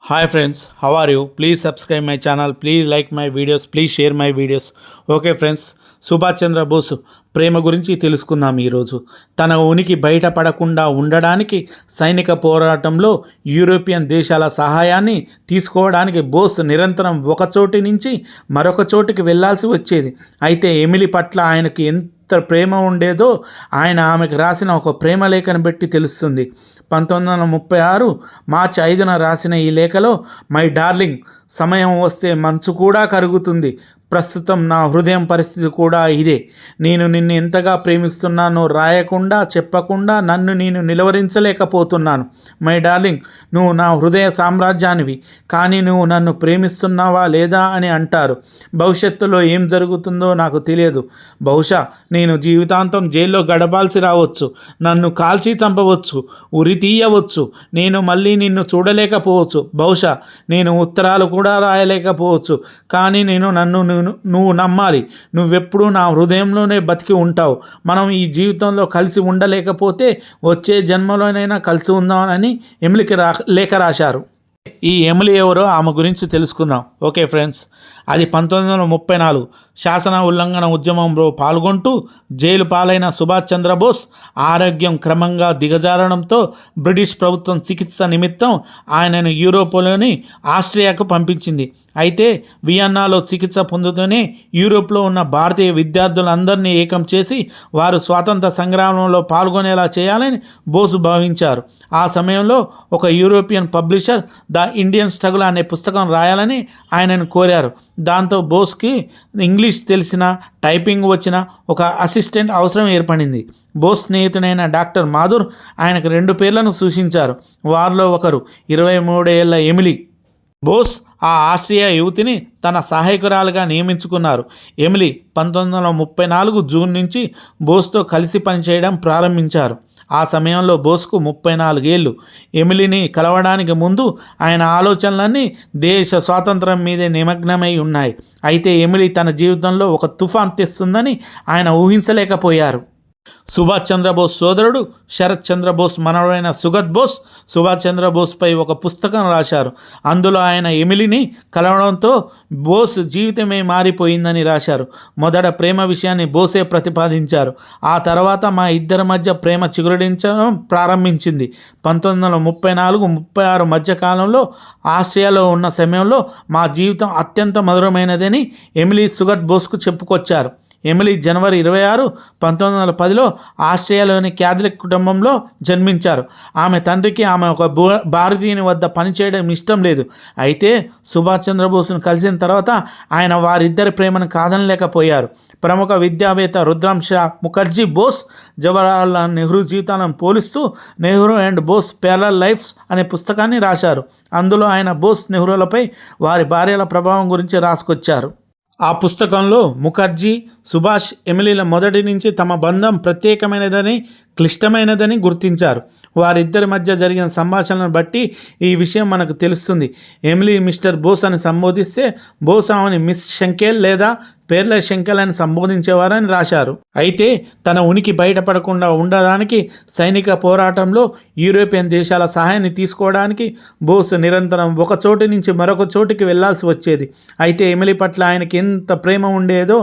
Hi friends, how are you? Please subscribe my channel, please like my videos, please share my videos. Okay friends, Subhash Chandrabose ప్రేమ గురించి తెలుసుకుందాం. ఈరోజు తన ఉనికి బయటపడకుండా ఉండడానికి సైనిక పోరాటంలో యూరోపియన్ దేశాల సహాయాన్ని తీసుకోవడానికి బోస్ నిరంతరం ఒక చోటి నుంచి మరొక చోటికి వెళ్ళాల్సి వచ్చేది. అయితే ఎమిలీ పట్ల ఆయనకు ఎంత ప్రేమ ఉండేదో ఆమెకు రాసిన ఒక ప్రేమ లేఖను బట్టి తెలుస్తుంది. 1936 మార్చి 5న రాసిన ఈ లేఖలో, మై డార్లింగ్, సమయం వస్తే మంచు కూడా కరుగుతుంది. ప్రస్తుతం నా హృదయం పరిస్థితి కూడా ఇదే. నేను నిన్ను ఎంతగా ప్రేమిస్తున్నానో రాయకుండా చెప్పకుండా నన్ను నేను నిలువరించలేకపోతున్నాను. మై డార్లింగ్, నువ్వు నా హృదయ సామ్రాజ్యానివి, కానీ నువ్వు నన్ను ప్రేమిస్తున్నావా లేదా అని అంటారు. భవిష్యత్తులో ఏం జరుగుతుందో నాకు తెలియదు. బహుశా నేను జీవితాంతం జైల్లో గడపాల్సి రావచ్చు. నన్ను కాల్చి చంపవచ్చు, ఉరి తీయవచ్చు. నేను మళ్ళీ నిన్ను చూడలేకపోవచ్చు. బహుశా నేను ఉత్తరాలు కూడా రాయలేకపోవచ్చు. కానీ నువ్వు నమ్మాలి. నువ్వెప్పుడూ నా హృదయంలోనే బతికి ఉంటావు. మనం ఈ జీవితంలో కలిసి ఉండలేకపోతే వచ్చే జన్మలోనైనా కలిసి ఉందామని ఎమిలీకి లేఖ రాశారు. ఈ ఎమిలీ ఎవరో ఆమె గురించి తెలుసుకుందాం. ఓకే ఫ్రెండ్స్, అది 1934 శాసన ఉల్లంఘన ఉద్యమంలో పాల్గొంటూ జైలు పాలైన సుభాష్ చంద్రబోస్ ఆరోగ్యం క్రమంగా దిగజారడంతో బ్రిటిష్ ప్రభుత్వం చికిత్స నిమిత్తం ఆయనను యూరోప్లోని ఆస్ట్రియాకు పంపించింది. అయితే వియన్నాలో చికిత్స పొందుతూనే యూరోప్లో ఉన్న భారతీయ విద్యార్థులందరినీ ఏకం చేసి వారు స్వాతంత్ర సంగ్రామంలో పాల్గొనేలా చేయాలని బోసు భావించారు. ఆ సమయంలో ఒక European publisher the Indian struggle అనే పుస్తకం రాయాలని ఆయనను కోరారు. దాంతో బోస్కి ఇంగ్లీష్ తెలిసిన, టైపింగ్ వచ్చిన ఒక అసిస్టెంట్ అవసరం ఏర్పడింది. బోస్ స్నేహితుడైన డాక్టర్ మాధుర్ ఆయనకు 2 పేర్లను సూచించారు. వారిలో ఒకరు 23 ఏళ్ల ఎమిలీ. బోస్ ఆ ఆస్ట్రియా యువతిని తన సహాయకురాలుగా నియమించుకున్నారు. ఎమిలీ 1934 జూన్ నుంచి బోస్తో కలిసి పనిచేయడం ప్రారంభించారు. ఆ సమయంలో బోస్కు 34 ఏళ్ళు. ఎమిలీని కలవడానికి ముందు ఆయన ఆలోచనలన్నీ దేశ స్వాతంత్రం మీదే నిమగ్నమై ఉన్నాయి. అయితే ఎమిలీ తన జీవితంలో ఒక తుఫాన్ తెస్తుందని ఆయన ఊహించలేకపోయారు. సుభాష్ చంద్రబోస్ సోదరుడు శరత్ చంద్రబోస్ మనవడైన సుగత్ బోస్ సుభాష్ చంద్రబోస్పై ఒక పుస్తకం రాశారు. అందులో ఆయన ఎమిలీని కలవడంతో బోస్ జీవితమే మారిపోయిందని రాశారు. మొదట ప్రేమ విషయాన్ని బోసే ప్రతిపాదించారు. ఆ తర్వాత మా ఇద్దరి మధ్య ప్రేమ చిగురించడం ప్రారంభించింది. 1934-36 మధ్య కాలంలో ఆస్ట్రియాలో ఉన్న సమయంలో మా జీవితం అత్యంత మధురమైనదని ఎమిలీ సుగత్ బోస్కు చెప్పుకొచ్చారు. ఎమిలీ జనవరి 26, 1910లో ఆస్ట్రియాలోని క్యాథలిక్ కుటుంబంలో జన్మించారు. ఆమె తండ్రికి ఆమె ఒక భారతీయుని వద్ద పనిచేయడం ఇష్టం లేదు. అయితే సుభాష్ చంద్రబోస్ను కలిసిన తర్వాత ఆయన వారిద్దరి ప్రేమను కాదనలేకపోయారు. ప్రముఖ విద్యావేత్త రుద్రంశ ముఖర్జీ బోస్, జవహర్లాల్ నెహ్రూ జీవితాలను పోలిస్తూ Nehru and Bose parallel lives అనే పుస్తకాన్ని రాశారు. అందులో ఆయన బోస్, నెహ్రూలపై వారి భార్యల ప్రభావం గురించి రాసుకొచ్చారు. ఆ పుస్తకంలో ముఖర్జీ, సుభాష్, ఎమిలీల మొదటి నుంచి తమ బంధం ప్రత్యేకమైనదని, క్లిష్టమైనదని గుర్తించారు. వారిద్దరి మధ్య జరిగిన సంభాషణలను బట్టి ఈ విషయం మనకు తెలుస్తుంది. ఎమిలీ మిస్టర్ బోస్ అని సంబోధిస్తే బోస్ ఆమెని మిస్ శంకేల్ లేదా పేర్ల శంకల్ అని సంబోధించేవారని రాశారు. అయితే తన ఉనికి బయటపడకుండా ఉండడానికి సైనిక పోరాటంలో యూరోపియన్ దేశాల సహాయాన్ని తీసుకోవడానికి బోస్ నిరంతరం ఒక చోటి నుంచి మరొక చోటికి వెళ్లాల్సి వచ్చేది. అయితే ఎమిలీ పట్ల ఆయనకి ఎంత ప్రేమ ఉండేదో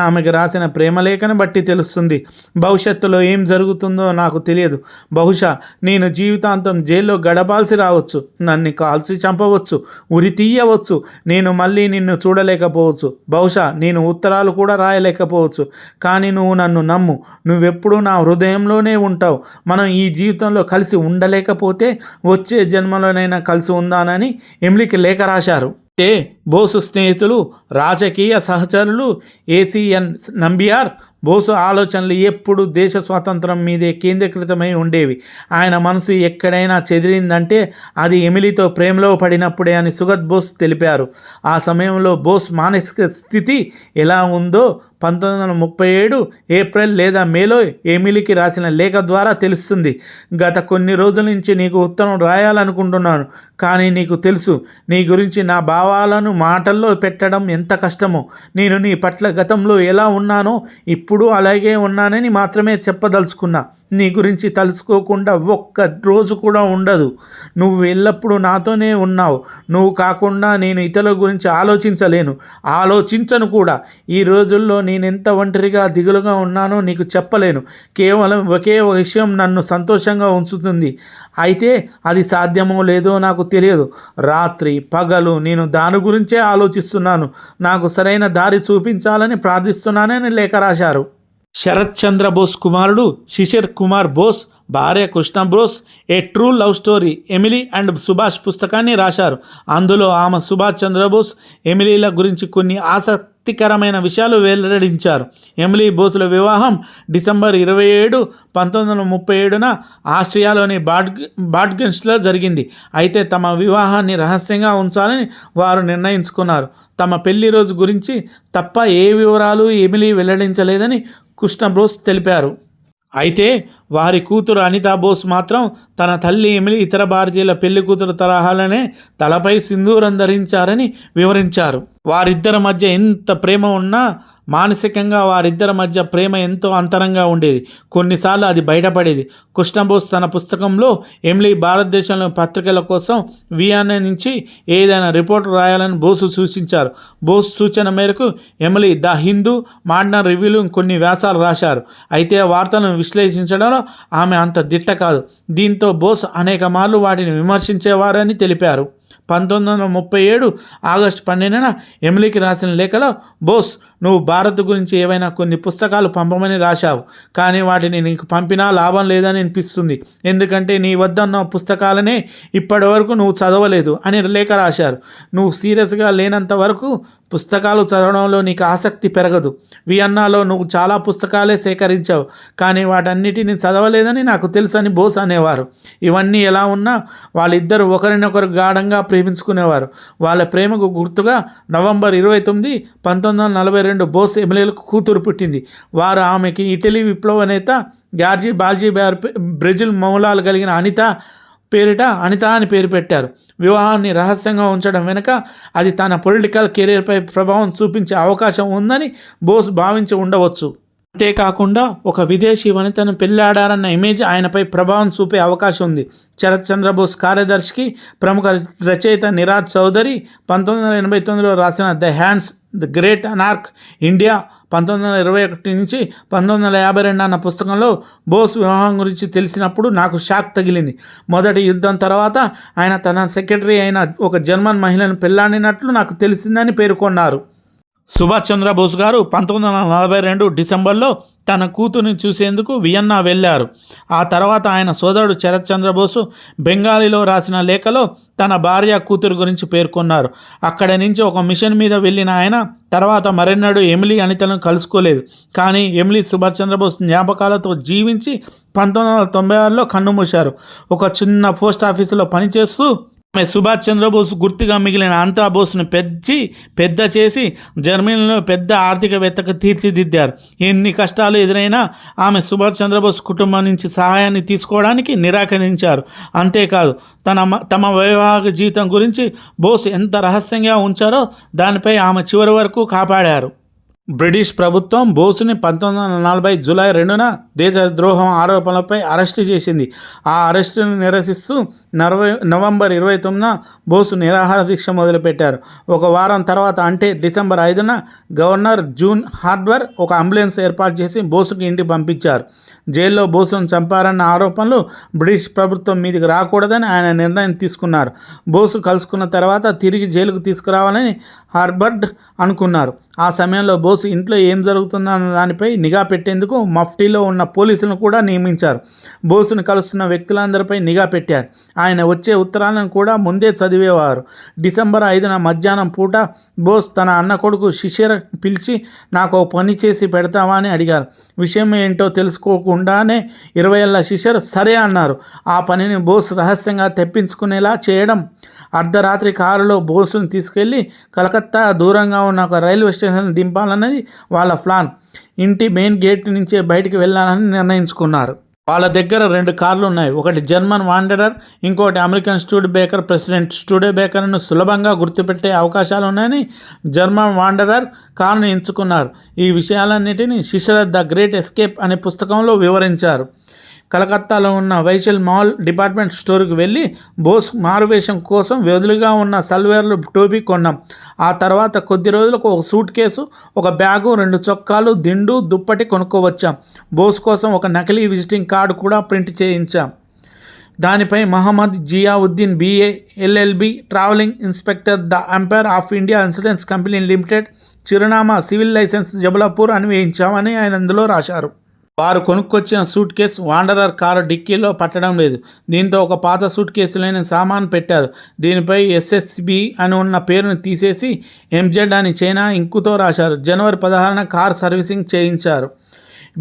ఆమెకు రాసిన ప్రేమలేఖను బట్టి తెలుస్తుంది. భవిష్యత్తులో ఏం జరుగుతుందో నాకు తెలియదు. బహుశా నేను జీవితాంతం జైల్లో గడపాల్సి రావచ్చు. నన్ను కాల్చి చంపవచ్చు, ఉరి తీయవచ్చు. నేను మళ్ళీ నిన్ను చూడలేకపోవచ్చు. బహుశా నేను ఉత్తరాలు కూడా రాయలేకపోవచ్చు. కానీ నువ్వు నన్ను నమ్ము. నువ్వెప్పుడూ నా హృదయంలోనే ఉంటావు. మనం ఈ జీవితంలో కలిసి ఉండలేకపోతే వచ్చే జన్మలోనైనా కలిసి ఉందానని ఎమిలీకి లేఖ రాశారు. బోసు స్నేహితులు, రాజకీయ సహచరులు ఏసిఎన్ నంబియార్ బోసు ఆలోచనలు ఎప్పుడు దేశ స్వాతంత్రం మీదే కేంద్రీకృతమై ఉండేవి. ఆయన మనసు ఎక్కడైనా చెదిరిందంటే అది ఎమిలీతో ప్రేమలో పడినప్పుడే అని సుగత్ బోస్ తెలిపారు. ఆ సమయంలో బోస్ మానసిక స్థితి ఎలా ఉందో 1937 ఏప్రిల్ లేదా మేలో ఎమిలీకి రాసిన లేఖ ద్వారా తెలుస్తుంది. గత కొన్ని రోజుల నుంచి నీకు ఉత్తరం రాయాలనుకుంటున్నాను. కానీ నీకు తెలుసు, నీ గురించి నా భావాలను మాటల్లో పెట్టడం ఎంత కష్టమో. నేను నీ పట్ల గతంలో ఎలా ఉన్నానో ఇప్పుడు అలాగే ఉన్నానని మాత్రమే చెప్పదలుచుకున్నా. నీ గురించి తలుచుకోకుండా ఒక్క రోజు కూడా ఉండదు. నువ్వు ఎల్లప్పుడూ నాతోనే ఉన్నావు. నువ్వు కాకుండా నేను ఇతరుల గురించి ఆలోచించలేను, ఆలోచించను కూడా. ఈ రోజుల్లో నేనెంత ఒంటరిగా దిగులుగా ఉన్నానో నీకు చెప్పలేను. కేవలం ఒకే ఒక విషయం నన్ను సంతోషంగా ఉంచుతుంది. అయితే అది సాధ్యమో లేదో నాకు తెలియదు. రాత్రి పగలు నేను దాని గురించే ఆలోచిస్తున్నాను. నాకు సరైన దారి చూపించాలని ప్రార్థిస్తున్నానని లేఖ రాశారు. శరత్ చంద్ర బోస్ కుమారుడు శిశిర్ కుమార్ బోస్, భార్య Krishna Bose a true love story Emily and Subhas పుస్తకాన్ని రాశారు. అందులో ఆమె సుభాష్ చంద్రబోస్, ఎమిలీల గురించి కొన్ని ఆసక్తికరమైన విషయాలు వెల్లడించారు. ఎమిలీ బోసుల వివాహం డిసెంబర్ 27, 1937న ఆస్ట్రియాలోని బాడ్గన్స్లో జరిగింది. అయితే తమ వివాహాన్ని రహస్యంగా ఉంచాలని వారు నిర్ణయించుకున్నారు. తమ పెళ్లి రోజు గురించి తప్ప ఏ వివరాలు ఎమిలీ వెల్లడించలేదని కృష్ణ బోస్ తెలిపారు. అయితే వారి కూతురు అనితా బోస్ మాత్రం తన తల్లి ఎమిలీ ఇతర భారతీయుల పెళ్లి కూతురు తరహాలనే తలపై సింధూరం ధరించారని వివరించారు. వారిద్దరి మధ్య ఎంత ప్రేమ ఉన్నా మానసికంగా వారిద్దరి మధ్య ప్రేమ ఎంతో అంతరంగా ఉండేది. కొన్నిసార్లు అది బయటపడేది. కృష్ణబోస్ తన పుస్తకంలో ఎమిలీ భారతదేశంలోని పత్రికల కోసం వియన్నా నుంచి ఏదైనా రిపోర్ట్ రాయాలని బోసు సూచించారు. బోస్ సూచన మేరకు ఎమిలీ ద హిందూ, మోడర్న్ రివ్యూలు కొన్ని వ్యాసాలు రాశారు. అయితే వార్తలను విశ్లేషించడంలో ఆమె అంత దిట్ట కాదు. దీంతో బోస్ అనేక మార్లు వాటిని విమర్శించేవారని తెలిపారు. 1937 ఆగస్టు 12న ఎమిలీకి రాసిన లేఖలో బోస్, నువ్వు భారత్ గురించి ఏవైనా కొన్ని పుస్తకాలు పంపమని రాశావు, కానీ వాటిని నీకు పంపినా లాభం లేదని అనిపిస్తుంది. ఎందుకంటే నీ వద్ద ఉన్న పుస్తకాలనే ఇప్పటి వరకు నువ్వు చదవలేదు అని లేఖ రాశారు. నువ్వు సీరియస్గా లేనంత వరకు పుస్తకాలు చదవడంలో నీకు ఆసక్తి పెరగదు. వియన్నాలో నువ్వు చాలా పుస్తకాలే సేకరించావు, కానీ వాటన్నిటిని చదవలేదని నాకు తెలుసని బోస్ అనేవారు. ఇవన్నీ ఎలా ఉన్నా వాళ్ళిద్దరూ ఒకరినొకరు గాఢంగా ప్రేమించుకునేవారు. వాళ్ళ ప్రేమకు గుర్తుగా నవంబర్ 29, 1942 బోస్ ఎమిలీలకు కూతురు పుట్టింది. వారు ఆమెకి ఇటలీ విప్లవ నేత జార్జి బాల్జీబార్ బ్రెజిల్ మూలాలు కలిగిన పేరిట అనిత అని పేరు పెట్టారు. వివాహాన్ని రహస్యంగా ఉంచడం వెనుక అది తన పొలిటికల్ కెరీర్పై ప్రభావం చూపించే అవకాశం ఉందని బోస్ భావించి ఉండవచ్చు. అంతేకాకుండా ఒక విదేశీ వనితను పెళ్ళాడారన్న ఇమేజ్ ఆయనపై ప్రభావం చూపే అవకాశం ఉంది. శరత్ చంద్రబోస్ కార్యదర్శికి ప్రముఖ రచయిత నిరాజ్ చౌదరి 1989లో రాసిన the hands the great anarch India 1921 నుంచి 1952 అన్న పుస్తకంలో బోస్ వివాహం గురించి తెలిసినప్పుడు నాకు షాక్ తగిలింది. మొదటి యుద్ధం తర్వాత ఆయన తన సెక్రటరీ అయిన ఒక జర్మన్ మహిళను పెళ్ళాడినట్లు నాకు తెలిసిందని పేర్కొన్నారు. సుభాష్ చంద్రబోస్ గారు 1942 డిసెంబర్లో తన కూతుర్ని చూసేందుకు వియన్నా వెళ్ళారు. ఆ తర్వాత ఆయన సోదరుడు శరత్ చంద్రబోసు బెంగాలీలో రాసిన లేఖలో తన భార్య కూతురు గురించి పేర్కొన్నారు. అక్కడి నుంచి ఒక మిషన్ మీద వెళ్ళిన ఆయన తర్వాత మరెన్నడూ ఎమిలీ అనితలను కలుసుకోలేదు. కానీ ఎమిలీ సుభాష్ చంద్రబోస్ జ్ఞాపకాలతో జీవించి 1996లో కన్నుమూశారు. ఒక చిన్న పోస్ట్ ఆఫీసులో పనిచేస్తూ ఆమె సుభాష్ చంద్రబోస్ గుర్తుగా మిగిలిన అనితా బోస్ను పెద్ద చేసి జర్మనీలో పెద్ద ఆర్థికవేత్తకు తీర్చిదిద్దారు. ఎన్ని కష్టాలు ఎదురైనా ఆమె సుభాష్ చంద్రబోస్ కుటుంబం నుంచి సహాయాన్ని తీసుకోవడానికి నిరాకరించారు. అంతేకాదు తమ వైవాహిక జీవితం గురించి బోస్ ఎంత రహస్యంగా ఉంచారో దానిపై ఆమె చివరి వరకు కాపాడారు. బ్రిటిష్ ప్రభుత్వం బోసుని 1940 జూలై 2న దేశద్రోహం ఆరోపణలపై అరెస్టు చేసింది. ఆ అరెస్టును నిరసిస్తూ నవంబర్ 29న బోసు నిరాహార దీక్ష మొదలుపెట్టారు. ఒక వారం తర్వాత అంటే డిసెంబర్ 5న గవర్నర్ జూన్ హార్డ్వర్ ఒక అంబులెన్స్ ఏర్పాటు చేసి బోసుకి ఇంటికి పంపించారు. జైల్లో బోసును చంపారన్న ఆరోపణలు బ్రిటిష్ ప్రభుత్వం మీదకి రాకూడదని ఆయన నిర్ణయం తీసుకున్నారు. బోసు కలుసుకున్న తర్వాత తిరిగి జైలుకు తీసుకురావాలని హార్వర్డ్ అనుకున్నారు. ఆ సమయంలో బోసు ఇంట్లో ఏం జరుగుతుందన్న దానిపై నిఘా పెట్టేందుకు మఫ్టీలో ఉన్న పోలీసులను కూడా నియమించారు. బోసును కలుస్తున్న వ్యక్తులందరిపై నిఘా పెట్టారు. ఆయన వచ్చే ఉత్తరాలను కూడా ముందే చదివేవారు. డిసెంబర్ 5న మధ్యాహ్నం పూట బోస్ తన అన్న కొడుకు శిశిర్ పిలిచి నాకు పని చేసి పెడతావా అని అడిగారు. విషయం ఏంటో తెలుసుకోకుండానే 20 ఏళ్ల శిశిర్ సరే అన్నారు. ఆ పనిని బోస్ రహస్యంగా తెప్పించుకునేలా చేయడం. అర్ధరాత్రి కారులో బోసును తీసుకెళ్లి కలకత్తా దూరంగా ఉన్న ఒక రైల్వే స్టేషన్ దింపాలన్నది వాళ్ళ ప్లాన్. ఇంటి మెయిన్ గేట్ నుంచే బయటికి వెళ్ళాలని నిర్ణయించుకున్నారు. వాళ్ళ దగ్గర 2 కార్లు ఉన్నాయి. ఒకటి జర్మన్ వాండరర్, ఇంకోటి అమెరికన్ స్టూడెబేకర్. ప్రెసిడెంట్ స్టూడెబేకర్ను సులభంగా గుర్తుపెట్టే అవకాశాలు ఉన్నాయని జర్మన్ వాండరర్ కారును ఎంచుకున్నారు. ఈ విషయాలన్నిటినీ శిశరత్ ద గ్రేట్ ఎస్కేప్ అనే పుస్తకంలో వివరించారు. కలకత్తాలో ఉన్న వైచల్ మాల్ డిపార్ట్మెంట్ స్టోర్కి వెళ్ళి బోస్ మారువేషం కోసం వదులుగా ఉన్న సల్వేర్లు టోపీ కొన్నాం. ఆ తర్వాత కొద్ది రోజులకు ఒక సూట్ కేసు, ఒక బ్యాగు, 2 చొక్కాలు, దిండు, దుప్పటి కొనుక్కోవచ్చాం. బోస్ కోసం ఒక నకిలీ విజిటింగ్ కార్డు కూడా ప్రింట్ చేయించాం. దానిపై Mohammed Ziauddin BA LLB, travelling inspector the empire of India insurance company limited, చిరునామా సివిల్ లైసెన్స్ జబలపూర్ అని వేయించామని ఆయన అందులో రాశారు. వారు కొనుక్కొచ్చిన సూట్ కేసు వాండరర్ కారు డిక్కీలో పట్టడం లేదు. దీంతో ఒక పాత సూట్ కేసులోని సామాన్ పెట్టారు. దీనిపై ఎస్ఎస్బి అని ఉన్న పేరును తీసేసి ఎంజెడ్ అని చైనా ఇంకుతో రాశారు. జనవరి 16న కారు సర్వీసింగ్ చేయించారు.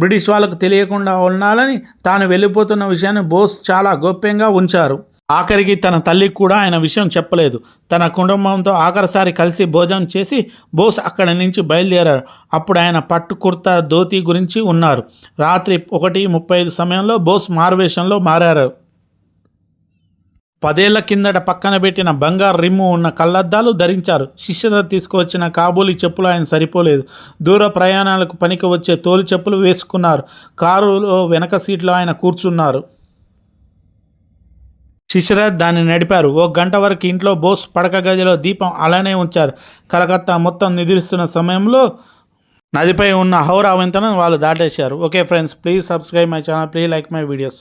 బ్రిటిష్ వాళ్ళకు తెలియకుండా ఉండాలని తాను వెళ్ళిపోతున్న విషయాన్ని బోస్ చాలా గోప్యంగా ఉంచారు. ఆఖరికి తన తల్లికి కూడా ఆయన విషయం చెప్పలేదు. తన కుటుంబంతో ఆఖరిసారి కలిసి భోజనం చేసి బోస్ అక్కడి నుంచి బయలుదేరారు. అప్పుడు ఆయన పట్టు కుర్తా, ధోతి గురించి ఉన్నారు. రాత్రి 1:35 సమయంలో బోస్ మారువేషంలో మారారు. 10 ఏళ్ల కిందట పక్కన పెట్టిన బంగారు రిమ్ము ఉన్న కళ్ళద్దాలు ధరించారు. శిశరత్ తీసుకువచ్చిన కాబూలీ చెప్పులు ఆయన సరిపోలేదు. దూర ప్రయాణాలకు పనికి వచ్చే తోలు చెప్పులు వేసుకున్నారు. కారులో వెనక సీట్లో ఆయన కూర్చున్నారు. శిశరత్ దాన్ని నడిపారు. 1 గంట వరకు ఇంట్లో బోస్ పడక గదిలో దీపం అలానే ఉంచారు. కలకత్తా మొత్తం నిద్రిస్తున్న సమయంలో నదిపై ఉన్న హౌరా వంతెనను వాళ్ళు దాటేశారు. Okay friends, please subscribe my channel, please like my videos.